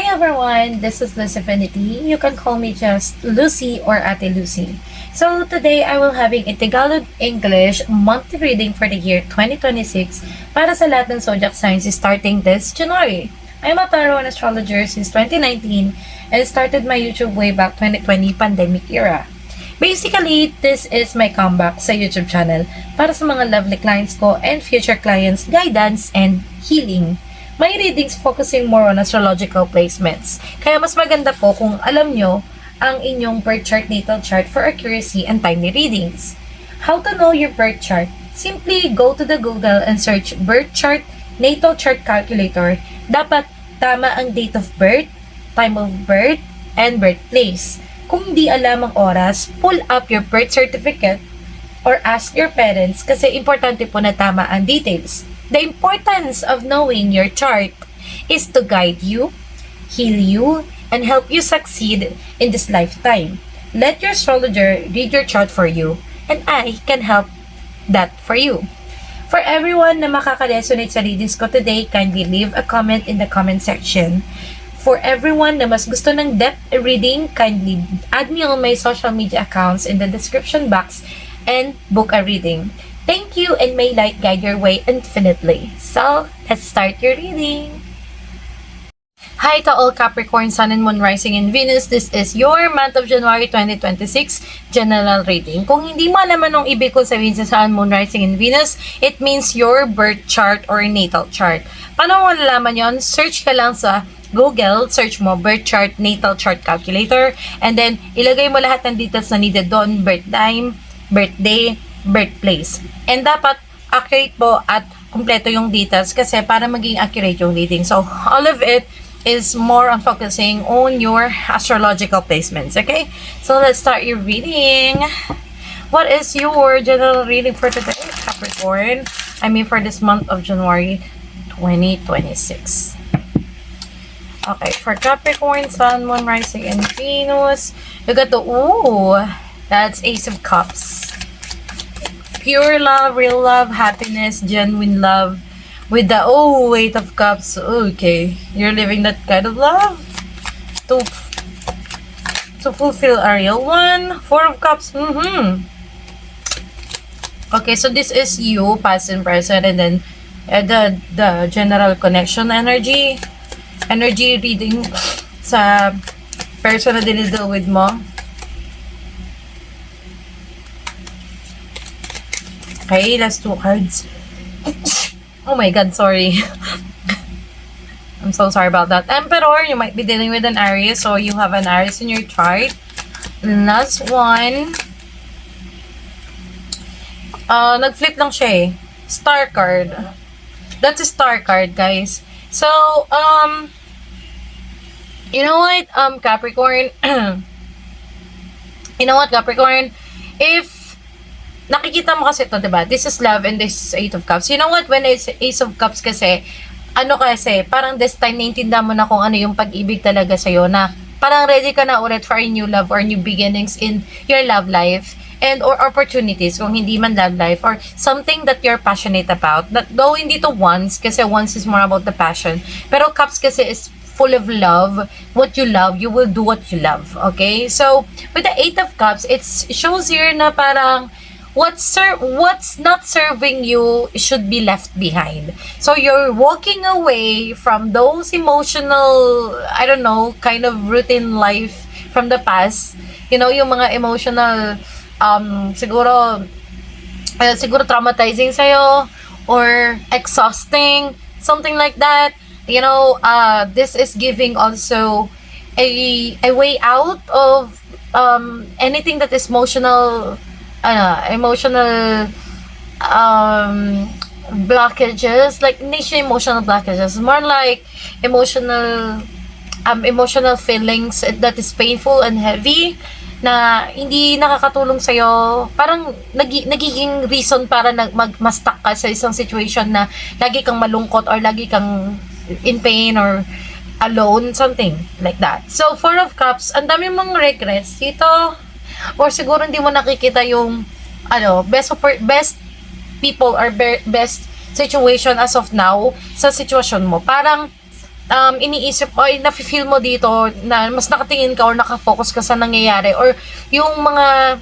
everyone, this is Lucifinity. You can call me just Lucy or Ate Lucy. So today I will having a Tagalog English monthly reading for the year 2026 para sa lahat ng zodiac signs starting this January. I'm a tarot and astrologer since 2019 and started my YouTube way back 2020 pandemic era. Basically, this is my comeback sa YouTube channel para sa mga lovely clients ko and future clients, guidance and healing. May readings focusing more on astrological placements. Kaya mas maganda po kung alam nyo ang inyong birth chart, natal chart for accuracy and timely readings. How to know your birth chart? Simply go to the Google and search birth chart, natal chart calculator. Dapat tama ang date of birth, time of birth, and birthplace. Kung di alam ang oras, pull up your birth certificate or ask your parents kasi importante po na tama ang details. The importance of knowing your chart is to guide you, heal you, and help you succeed in this lifetime. Let your astrologer read your chart for you, and I can help that for you. For everyone na makaka-resonate sa readings ko today, kindly leave a comment in the comment section. For everyone na mas gusto ng depth reading, kindly add me on my social media accounts in the description box and book a reading. Thank you and may light guide your way infinitely. So, let's start your reading. Hi to all Capricorn, Sun and Moon Rising in Venus. This is your month of January 2026 general reading. Kung hindi mo alam anong ibig ko sabihin sa Sun, Moon Rising in Venus, it means your birth chart or natal chart. Paano mo malalaman yon? Search ka lang sa Google, search mo birth chart, natal chart calculator, and then ilagay mo lahat ng details na needed doon, birth time, birthday, birthplace. And dapat accurate po at kumpleto yung details kasi para maging accurate yung reading. So, all of it is more on focusing on your astrological placements. Okay? So, let's start your reading. What is your general reading for today, Capricorn? I mean, for this month of January 2026. Okay, for Capricorn, Sun, Moon, Rising, and Venus, you got the, that's Ace of Cups. Pure love, real love, happiness, genuine love. With the, Eight of Cups. Okay, you're living that kind of love to fulfill a real one. Four of Cups. Okay, so this is you, past and present, and then the general connection energy reading sa person na dinidil with mo. Okay, last two cards. Oh my god, sorry. I'm so sorry about that. Emperor, you might be dealing with an Aries, so you have an Aries in your chart. Last one. Nag-flip lang siya eh. Star card. That's a star card, guys. So, you know what, Capricorn? You know what, Capricorn? If nakikita mo kasi ito, diba? This is love and this is Eight of Cups. You know what? When it's Ace of Cups kasi, parang this time naintindihan mo na kung ano yung pag-ibig talaga sa'yo na parang ready ka na ulit for a new love or new beginnings in your love life and or opportunities kung hindi man love life or something that you're passionate about. That, though hindi to once kasi once is more about the passion. Pero Cups kasi is full of love. What you love, you will do what you love. Okay? So, with the Eight of Cups, it shows here na parang what's not serving you should be left behind. So you're walking away from those emotional, I don't know, kind of routine life from the past. You know, yung mga emotional, siguro traumatizing sa'yo or exhausting, something like that. You know, this is giving also a way out of anything that is emotional blockages, like hindi siya emotional blockages, more like emotional feelings that is painful and heavy na hindi nakakatulong sa'yo, parang nagiging reason para ma-stuck ka sa isang situation na lagi kang malungkot or lagi kang in pain or alone, something like that. So, Four of Cups, ang dami mong regrets dito. Or siguro hindi mo nakikita yung best people or best situation as of now sa sitwasyon mo. Parang iniisip o nafe-feel mo dito na mas nakatingin ka or nakafocus ka sa nangyayari or yung uh,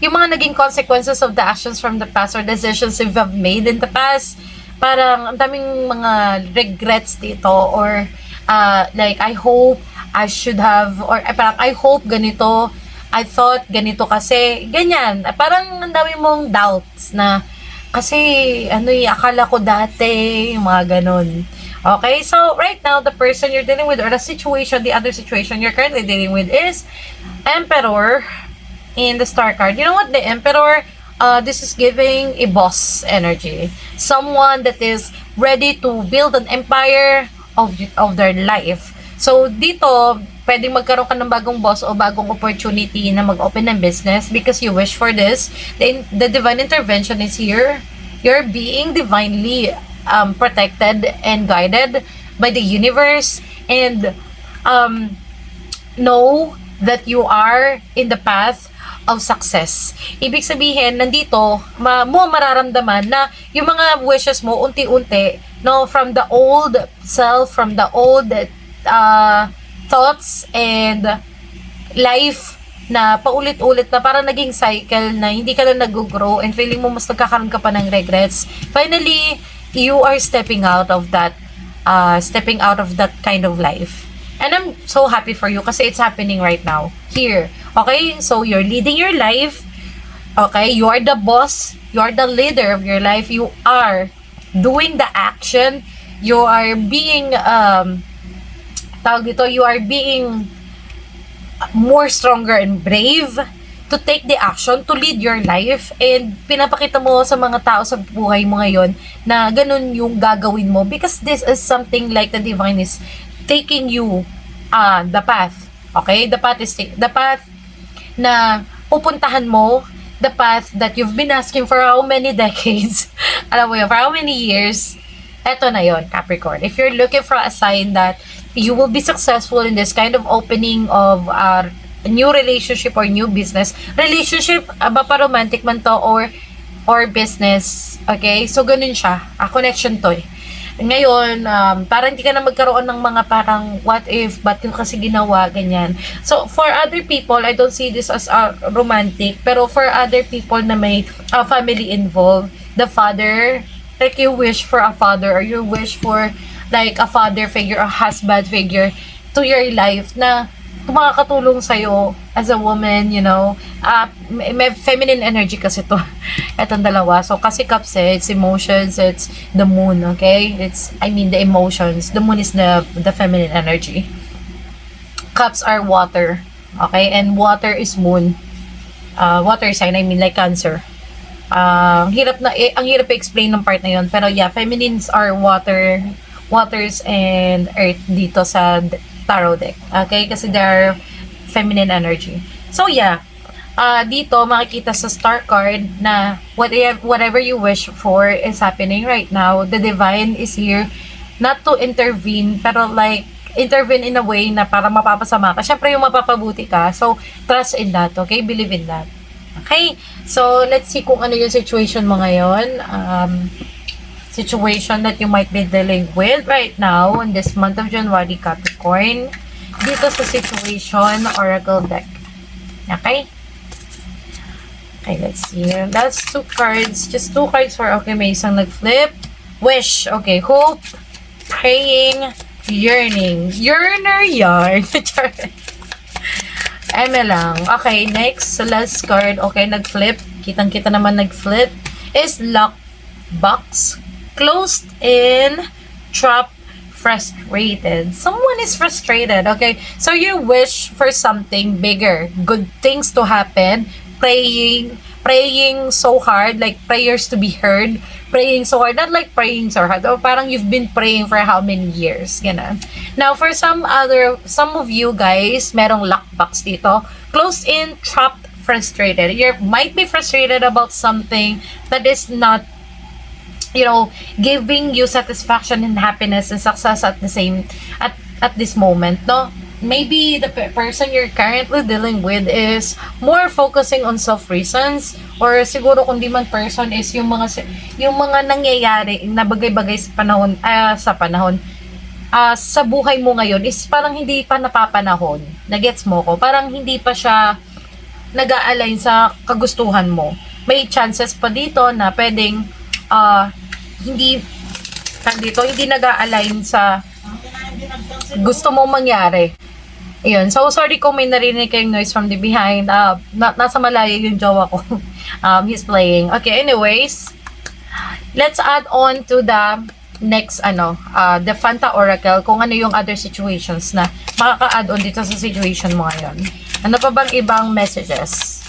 mga naging consequences of the actions from the past or decisions you have made in the past. Parang ang daming mga regrets dito or like I hope I should have or parang I hope ganito, I thought ganito kasi ganyan. Parang ang dami mong doubts na kasi akala ko dati yung mga ganun. Okay, so right now the person you're dealing with or the other situation you're currently dealing with is Emperor in the Star card. You know what, the Emperor, this is giving a boss energy. Someone that is ready to build an empire of their life. So dito, pwedeng magkaroon ka ng bagong boss o bagong opportunity na mag-open ng business because you wish for this. The divine intervention is here. You're being divinely protected and guided by the universe, and know that you are in the path of success. Ibig sabihin, nandito, mo mararamdaman na yung mga wishes mo, unti-unti, no, from the old self, from the old thoughts and life na paulit-ulit na parang naging cycle na hindi ka na nag-grow and feeling mo mas nagkakaroon ka pa ng regrets. Finally, you are stepping out of that kind of life. And I'm so happy for you kasi it's happening right now. Here. Okay? So, you're leading your life. Okay? You are the boss. You are the leader of your life. You are doing the action. You are being, you are being more stronger and brave to take the action, to lead your life, and pinapakita mo sa mga tao sa buhay mo ngayon na ganun yung gagawin mo because this is something like the divine is taking you the path. Okay? The path na pupuntahan mo, the path that you've been asking for how many decades, alam mo yun, for how many years. Eto na yon, Capricorn. If you're looking for a sign that you will be successful in this kind of opening of a new relationship or new business. Relationship, ba pa romantic man to or business. Okay? So, ganun siya. A connection to eh. Ngayon, parang hindi ka na magkaroon ng mga parang what if, ba't yung kasi ginawa, ganyan. So, for other people, I don't see this as romantic. Pero for other people na may family involved, the father, like you wish for a father or you wish for like a father figure, a husband figure to your life na makakatulong sa'yo as a woman, you know. May feminine energy kasi to. Etong dalawa. So, kasi cups it's emotions, it's the moon, okay? The emotions. The moon is the feminine energy. Cups are water, okay? And water is moon. Water sign, like Cancer. Ang hirap i-explain ng part na yun. Pero yeah, feminines are waters and earth dito sa tarot deck. Okay? Kasi they're feminine energy. So, yeah. Dito, makikita sa star card na whatever you wish for is happening right now. The divine is here not to intervene, pero like, intervene in a way na para mapapasama ka. Syempre, yung mapapabuti ka. So, trust in that. Okay? Believe in that. Okay? So, let's see kung ano yung situation mo ngayon. Situation that you might be dealing with right now in this month of January, Capricorn, dito sa situation oracle deck. Okay? Okay, let's see. That's 2 cards. Just 2 cards for okay, may isang nag-flip. Wish. Okay, hope, praying, yearning. Yearner yarn. Eme lang. Okay, next. So, last card. Okay, nag-flip. Kitang-kita naman nag-flip. Is lock box. Closed in, trapped, frustrated. Someone is frustrated, okay? So you wish for something bigger, good things to happen, praying so hard, like prayers to be heard, praying so hard, not like praying so hard, or parang you've been praying for how many years, ganun. Now, for some of you guys, merong lockbox dito, closed in, trapped, frustrated. You might be frustrated about something that is not giving you satisfaction and happiness and success at the same at this moment, no? maybe the person you're currently dealing with is more focusing on self reasons, or siguro kung di man person is yung mga nangyayari na bagay-bagay sa buhay mo ngayon is parang hindi pa napapanahon. Nagets mo ko? Parang hindi pa siya nag-a-align sa kagustuhan mo. May chances pa dito na pwedeng hindi hindi nag-a-align sa gusto mong mangyari. Ayun. So, sorry kung may narinig kayong noise from the behind. Nasa malayo yung jowa ko. He's playing. Okay, anyways. Let's add on to the next, the Fanta Oracle, kung ano yung other situations na makaka-add on dito sa situation mo ngayon. Ano pa bang ibang messages?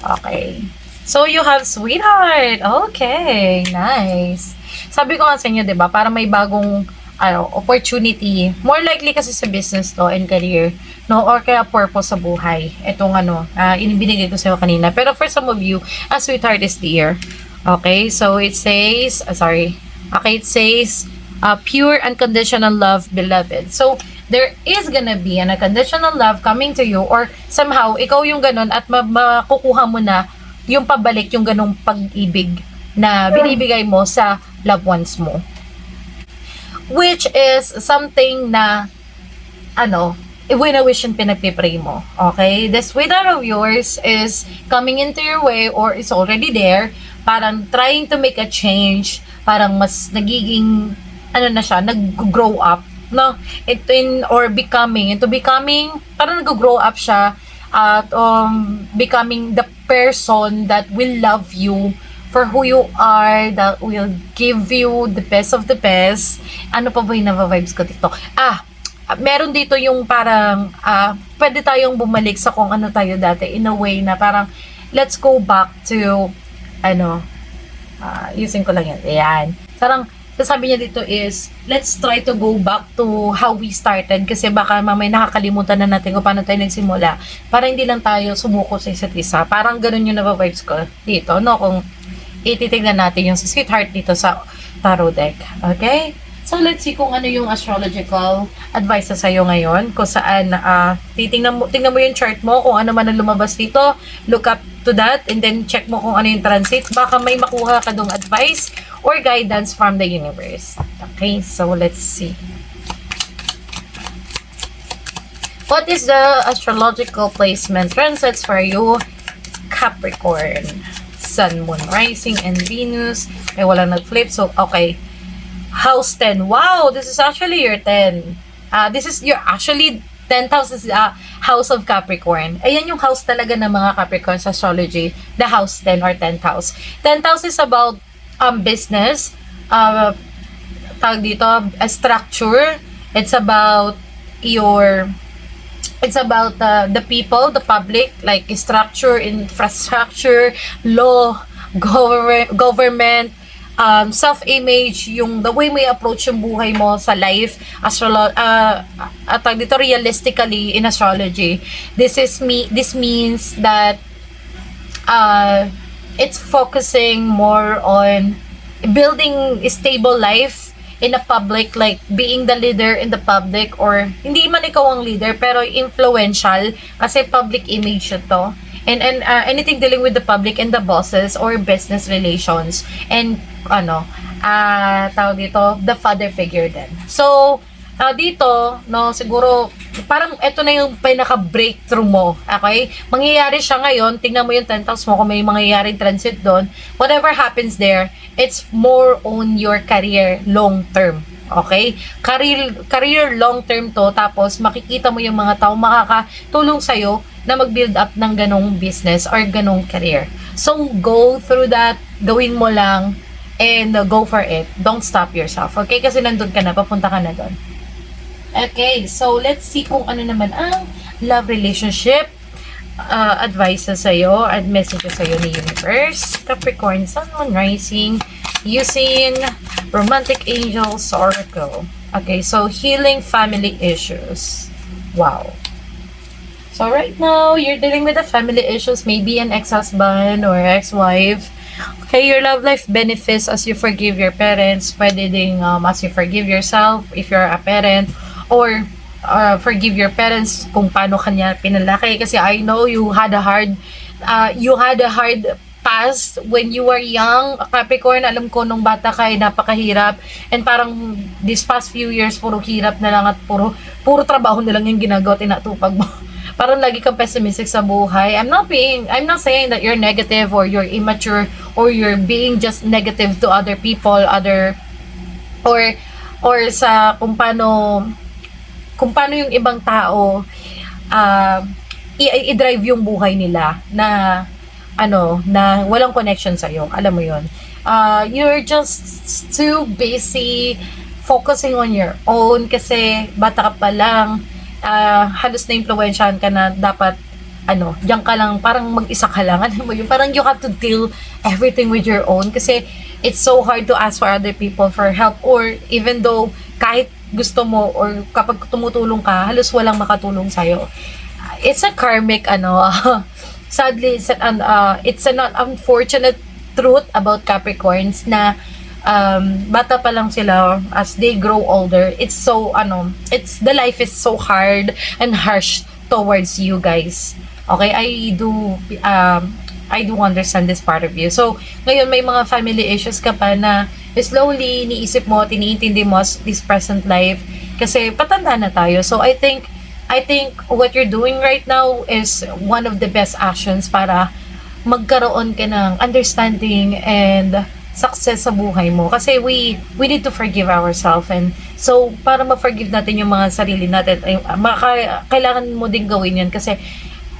Okay. So, you have sweetheart. Okay, nice. Sabi ko nga sa inyo, diba, para may bagong opportunity. More likely kasi sa business to and career, no? Or kaya purpose sa buhay. Itong inibinigay ko sa iyo kanina. Pero for some of you, a sweetheart is there. Okay, so it says, it says, pure unconditional love, beloved. So, there is gonna be an unconditional love coming to you, or somehow, ikaw yung ganun at makukuha mo na yung pabalik, yung ganung pag-ibig na binibigay mo sa loved ones mo. Which is something na, win-a-wish yung pinagpipray mo. Okay? The sweetheart of yours is coming into your way or is already there. Parang trying to make a change. Parang mas nagiging, nag-grow up. No? Into becoming, parang nag-grow up siya at becoming the person that will love you for who you are, that will give you the best of the best. Ano pa ba yung nava-vibes ko dito? Meron dito yung parang, pwede tayong bumalik sa kung ano tayo dati in a way na parang, let's go back to, using ko lang yan. Ayan. Parang, sabi niya dito is, let's try to go back to how we started kasi baka mamay nakakalimutan na natin kung paano tayo nagsimula. Para hindi lang tayo sumuko sa isa't isa. Parang ganun yung nava-vibes ko dito, no? Kung ititignan natin yung sweetheart dito sa tarot deck. Okay? So, let's see kung ano yung astrological advice sa sa'yo ngayon. Kung saan, tingnan mo yung chart mo, kung ano man ang lumabas dito. Look up to that and then check mo kung ano yung transit. Baka may makuha ka dong advice or guidance from the universe. Okay? So, let's see. What is the astrological placement transits for you, Capricorn? Sun, Moon, Rising, and Venus. Ay, wala nag-flip. So, okay. House 10. Wow! This is actually your 10. This is your, actually, 10th house is House of Capricorn. Ayan yung house talaga ng mga Capricorn sa astrology. The House 10 or 10th house. 10th house is about business. Tawag dito, a structure. It's about the people, the public, like structure, infrastructure, law, government, self-image, yung the way may approach yung buhay mo sa life, dito realistically in astrology. This means that it's focusing more on building a stable life in a public, like being the leader in the public, or hindi man ikaw ang leader pero influential kasi public image ito, and anything dealing with the public and the bosses or business relations, and tawag dito, the father figure din. So dito, no, siguro parang ito na yung pinaka-breakthrough mo. Okay? Mangyayari siya ngayon. Tingnan mo yung 10th house mo kung may mangyayaring transit doon. Whatever happens there, it's more on your career long term. Okay? Career long term to. Tapos makikita mo yung mga tao makakatulong sa'yo na mag-build up ng ganong business or ganong career. So, go through that. Gawin mo lang and go for it. Don't stop yourself. Okay? Kasi nandun ka na. Papunta ka na doon. Okay, so let's see kung ano naman ang love relationship advices sa'yo at messages sa'yo ni Universe. Capricorn, Sun, Moon, Rising, using Romantic Angels Oracle. Okay, so healing family issues. Wow. So right now, you're dealing with the family issues, maybe an ex-husband or ex-wife. Okay, your love life benefits as you forgive your parents. Pwede ding as you forgive yourself if you're a parent. Or forgive your parents kung paano kanya pinalaki, kasi I know you had a hard past when you were young, Capricorn. Alam ko nung bata ka ay napakahirap, and parang this past few years puro hirap na lang at puro trabaho na lang yung ginagawa, tinatupag mo. Parang lagi kang pessimistic sa buhay. I'm not saying that you're negative or you're immature or you're being just negative to other people, or sa kung paano yung ibang tao i-drive yung buhay nila na na walang connection sa iyo. Alam mo yon. You're just too busy focusing on your own kasi bata ka pa lang. Halos na-influensyahan ka na dapat diyan ka lang, parang mag-isa ka lang. Alam mo yun, parang you have to deal everything with your own kasi it's so hard to ask for other people for help, or even though kahit gusto mo or kapag tumutulong ka, halos walang makatulong sa'yo. It's a karmic sadly, it's an unfortunate truth about Capricorns na bata pa lang sila, as they grow older, it's so the life is so hard and harsh towards you guys. Okay, I do understand this part of you. So ngayon may mga family issues ka pa na slowly niisip mo, tiniintindi mo this present life kasi patanda na tayo. So I think what you're doing right now is one of the best actions para magkaroon ka ng understanding and success sa buhay mo, kasi we need to forgive ourselves. And so para ma-forgive natin yung mga sarili natin, kailangan mo din gawin yan kasi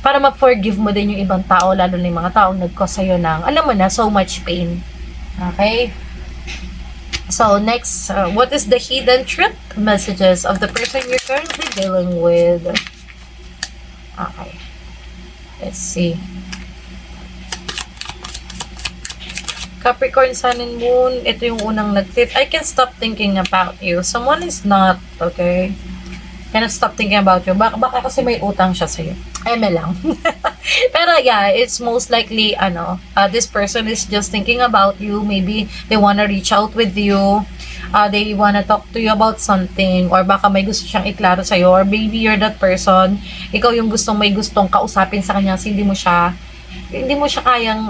para ma-forgive mo din yung ibang tao, lalo na yung mga taong nag-cause sa'yo ng alam mo na so much pain. Okay, so next, what is the hidden truth messages of the person you're currently dealing with? Okay, let's see. Capricorn, Sun and Moon, ito yung unang nag-tip. I can stop thinking about you. Someone is not, okay? Cannot stop thinking about you. Baka kasi may utang siya sa'yo. Lang. Pero yeah, it's most likely, this person is just thinking about you. Maybe they wanna reach out with you. They wanna talk to you about something. Or baka may gusto siyang iklaro sa'yo. Or maybe you're that person. Ikaw yung may gustong kausapin sa kanya. Hindi mo siya kayang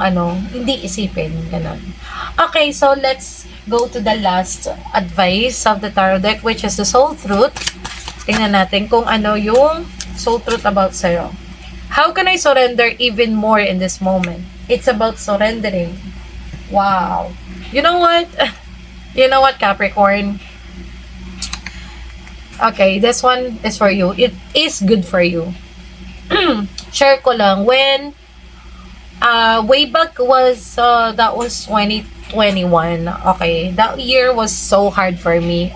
hindi isipin, ganun. Okay, so let's go to the last advice of the tarot deck, which is the soul truth. Tingnan natin kung ano yung soul truth about sa'yo. How can I surrender even more in this moment? It's about surrendering. Wow. You know what? You know what, Capricorn? Okay, this one is for you. It is good for you. Share ko lang, when way back was that was 2021. Okay, that year was so hard for me.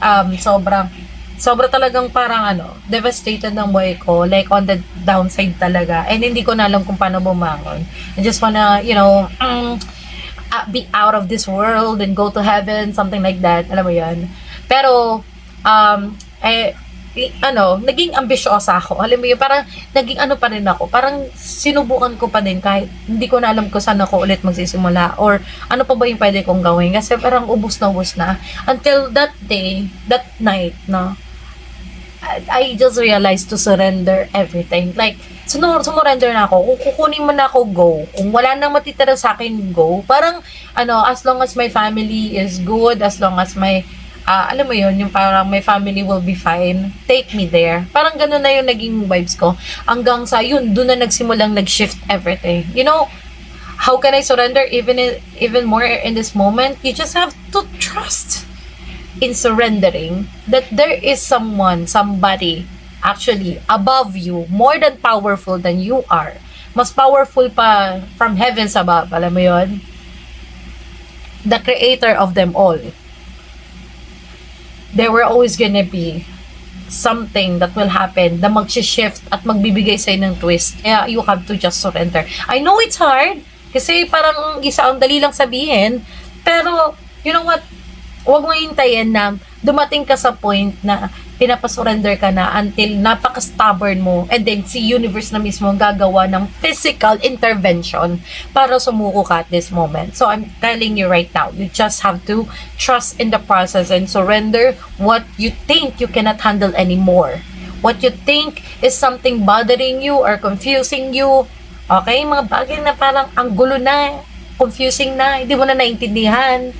Sobra talagang parang devastated ng buhay ko, like on the downside talaga, and hindi ko na alam kung paano bumangon. I just wanna be out of this world and go to heaven, something like that, alam mo yan. Pero naging ambisyosa ako. Alam mo yun, parang naging pa rin ako. Parang sinubukan ko pa din kahit hindi ko na alam kung saan ako ulit magsisimula or ano pa ba yung pwede kong gawin. Kasi parang ubus na. Until that day, that night, I just realized to surrender everything. Like, sumurrender na ako. Kung kukunin mo na ako, go. Kung wala nang matitira sa akin, go. Parang, as long as my family is good, as long as my alam mo yun, yung parang my family will be fine, take me there. Parang gano'n na yung naging vibes ko. Hanggang sa yun, doon na nagsimulang nag-shift everything. You know, how can I surrender even more in this moment? You just have to trust in surrendering that there is somebody actually above you, more than powerful than you are. Mas powerful pa from heavens above, alam mo yun? The creator of them all. There were always gonna be something that will happen na mag-shift at magbibigay sa'yo ng twist. Kaya you have to just surrender. I know it's hard, kasi parang ang dali lang sabihin, pero you know what? Huwag mo hintayin na dumating ka sa point na pinapasurrender ka na until napaka-stubborn mo, and then si universe na mismo gagawa ng physical intervention para sumuko ka at this moment. So I'm telling you right now, you just have to trust in the process and surrender what you think you cannot handle anymore. what you think is something bothering you or confusing you. Okay? Mga bagay na parang ang gulo na, confusing na, hindi mo na naintindihan.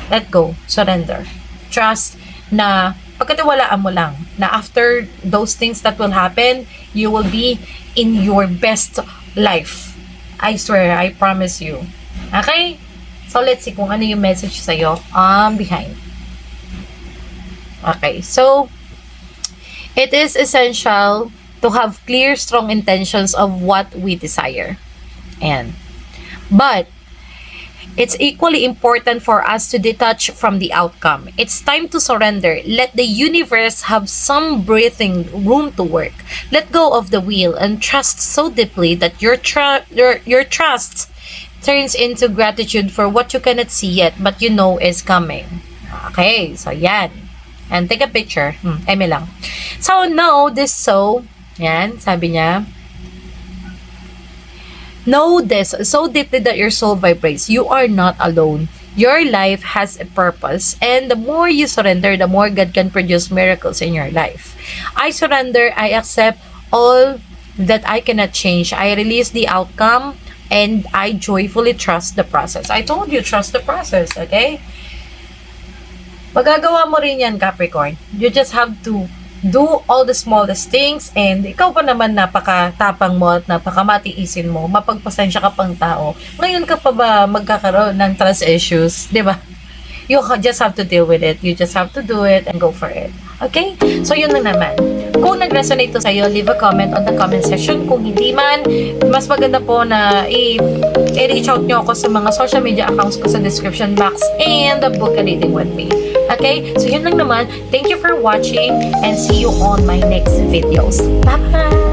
Let go. Surrender. Trust na pagkatiwalaan mo lang na after those things that will happen, you will be in your best life. I swear, I promise you. Okay? So, let's see kung ano yung message sa'yo behind. Okay. So, it is essential to have clear, strong intentions of what we desire. But, it's equally important for us to detach from the outcome. It's time to surrender. Let the universe have some breathing room to work. Let go of the wheel and trust so deeply that your trust turns into gratitude for what you cannot see yet but you know is coming. Okay, so yan. And take a picture. Eme lang. So know this yan, sabi niya. Know this so deeply that your soul vibrates. You are not alone. Your life has a purpose, and the more you surrender, the more God can produce miracles in your life. I surrender. I accept all that I cannot change. I release the outcome, and I joyfully trust the process. I told you, trust the process, okay? Magagawa mo rin yan, Capricorn. You just have to do all the smallest things, and ikaw pa naman napakatapang mo at napakamatiisin mo, mapagpasensya ka pang tao. Ngayon ka pa ba magkakaroon ng trust issues, di ba? You just have to deal with it. You just have to do it and go for it. Okay? So, yun lang naman. Kung nag-resonate to sa'yo, leave a comment on the comment section. Kung hindi man, mas maganda po na i-reach out nyo ako sa mga social media accounts ko sa description box and book a reading with me. Okay? So, yun lang naman. Thank you for watching and see you on my next videos. Bye-bye!